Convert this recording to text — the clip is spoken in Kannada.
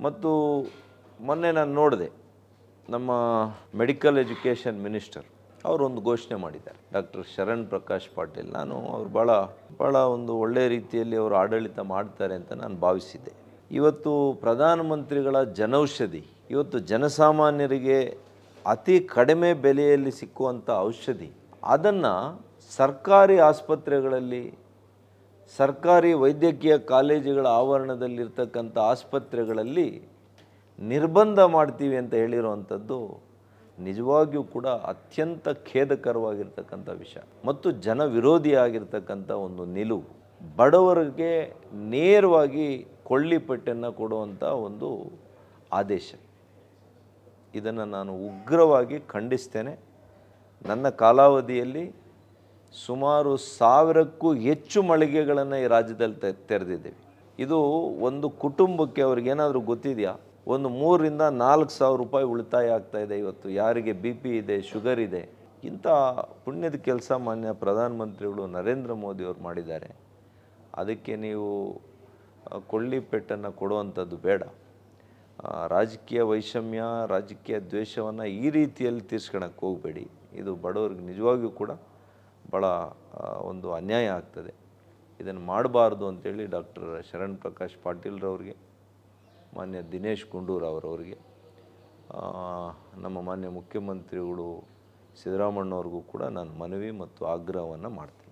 ಮತ್ತು ಮೊನ್ನೆ ನಾನು ನೋಡಿದೆ ನಮ್ಮ ಮೆಡಿಕಲ್ ಎಜುಕೇಷನ್ ಮಿನಿಸ್ಟರ್ ಅವರೊಂದು ಘೋಷಣೆ ಮಾಡಿದ್ದಾರೆ, ಡಾಕ್ಟರ್ ಶರಣ್ ಪ್ರಕಾಶ್ ಪಾಟೀಲ್. ನಾನು ಅವರು ಭಾಳ ಒಂದು ಒಳ್ಳೆಯ ರೀತಿಯಲ್ಲಿ ಅವರು ಆಡಳಿತ ಮಾಡ್ತಾರೆ ಅಂತ ನಾನು ಭಾವಿಸಿದ್ದೆ. ಇವತ್ತು ಪ್ರಧಾನಮಂತ್ರಿಗಳ ಜನೌಷಧಿ, ಇವತ್ತು ಜನಸಾಮಾನ್ಯರಿಗೆ ಅತಿ ಕಡಿಮೆ ಬೆಲೆಯಲ್ಲಿ ಸಿಕ್ಕುವಂಥ ಔಷಧಿ, ಅದನ್ನು ಸರ್ಕಾರಿ ಆಸ್ಪತ್ರೆಗಳಲ್ಲಿ, ಸರ್ಕಾರಿ ವೈದ್ಯಕೀಯ ಕಾಲೇಜುಗಳ ಆವರಣದಲ್ಲಿರ್ತಕ್ಕಂಥ ಆಸ್ಪತ್ರೆಗಳಲ್ಲಿ ನಿರ್ಬಂಧ ಮಾಡ್ತೀವಿ ಅಂತ ಹೇಳಿರುವಂಥದ್ದು ನಿಜವಾಗಿಯೂ ಕೂಡ ಅತ್ಯಂತ ಖೇದಕರವಾಗಿರ್ತಕ್ಕಂಥ ವಿಷಯ ಮತ್ತು ಜನ ವಿರೋಧಿಯಾಗಿರ್ತಕ್ಕಂಥ ಒಂದು ನಿಲುವು. ಬಡವರಿಗೆ ನೇರವಾಗಿ ಕೊಳ್ಳಿಪೆಟ್ಟನ್ನು ಕೊಡುವಂಥ ಒಂದು ಆದೇಶ. ಇದನ್ನು ನಾನು ಉಗ್ರವಾಗಿ ಖಂಡಿಸ್ತೇನೆ. ನನ್ನ ಕಾಲಾವಧಿಯಲ್ಲಿ ಸುಮಾರು 1000ಕ್ಕೂ ಹೆಚ್ಚು ಮಳಿಗೆಗಳನ್ನು ಈ ರಾಜ್ಯದಲ್ಲಿ ತೆರೆದಿದ್ದೇವೆ. ಇದು ಒಂದು ಕುಟುಂಬಕ್ಕೆ ಅವ್ರಿಗೇನಾದರೂ ಗೊತ್ತಿದೆಯಾ? ಒಂದು 3,000 to 4,000 ರೂಪಾಯಿ ಉಳಿತಾಯ ಆಗ್ತಾಯಿದೆ. ಇವತ್ತು ಯಾರಿಗೆ BP ಇದೆ, ಶುಗರ್ ಇದೆ, ಇಂಥ ಪುಣ್ಯದ ಕೆಲಸ ಮಾನ್ಯ ಪ್ರಧಾನಮಂತ್ರಿಗಳು ನರೇಂದ್ರ ಮೋದಿಯವರು ಮಾಡಿದ್ದಾರೆ. ಅದಕ್ಕೆ ನೀವು ಕೊಳ್ಳಿಪೆಟ್ಟನ್ನು ಕೊಡುವಂಥದ್ದು ಬೇಡ. ರಾಜಕೀಯ ವೈಷಮ್ಯ, ರಾಜಕೀಯ ದ್ವೇಷವನ್ನು ಈ ರೀತಿಯಲ್ಲಿ ತೀರ್ಸ್ಕೊಳಕ್ಕೆ ಹೋಗಬೇಡಿ. ಇದು ಬಡವರಿಗೆ ನಿಜವಾಗಿಯೂ ಕೂಡ ಭಾಳ ಒಂದು ಅನ್ಯಾಯ ಆಗ್ತದೆ. ಇದನ್ನು ಮಾಡಬಾರ್ದು ಅಂತೇಳಿ ಡಾಕ್ಟರ್ ಶರಣ್ ಪ್ರಕಾಶ್ ಪಾಟೀಲ್ರವ್ರಿಗೆ, ಮಾನ್ಯ ದಿನೇಶ್ ಗುಂಡೂರಾವ್ರವ್ರಿಗೆ, ನಮ್ಮ ಮಾನ್ಯ ಮುಖ್ಯಮಂತ್ರಿಗಳು ಸಿದ್ದರಾಮಣ್ಣವ್ರಿಗೂ ಕೂಡ ನಾನು ಮನವಿ ಮತ್ತು ಆಗ್ರಹವನ್ನು ಮಾಡ್ತೇನೆ.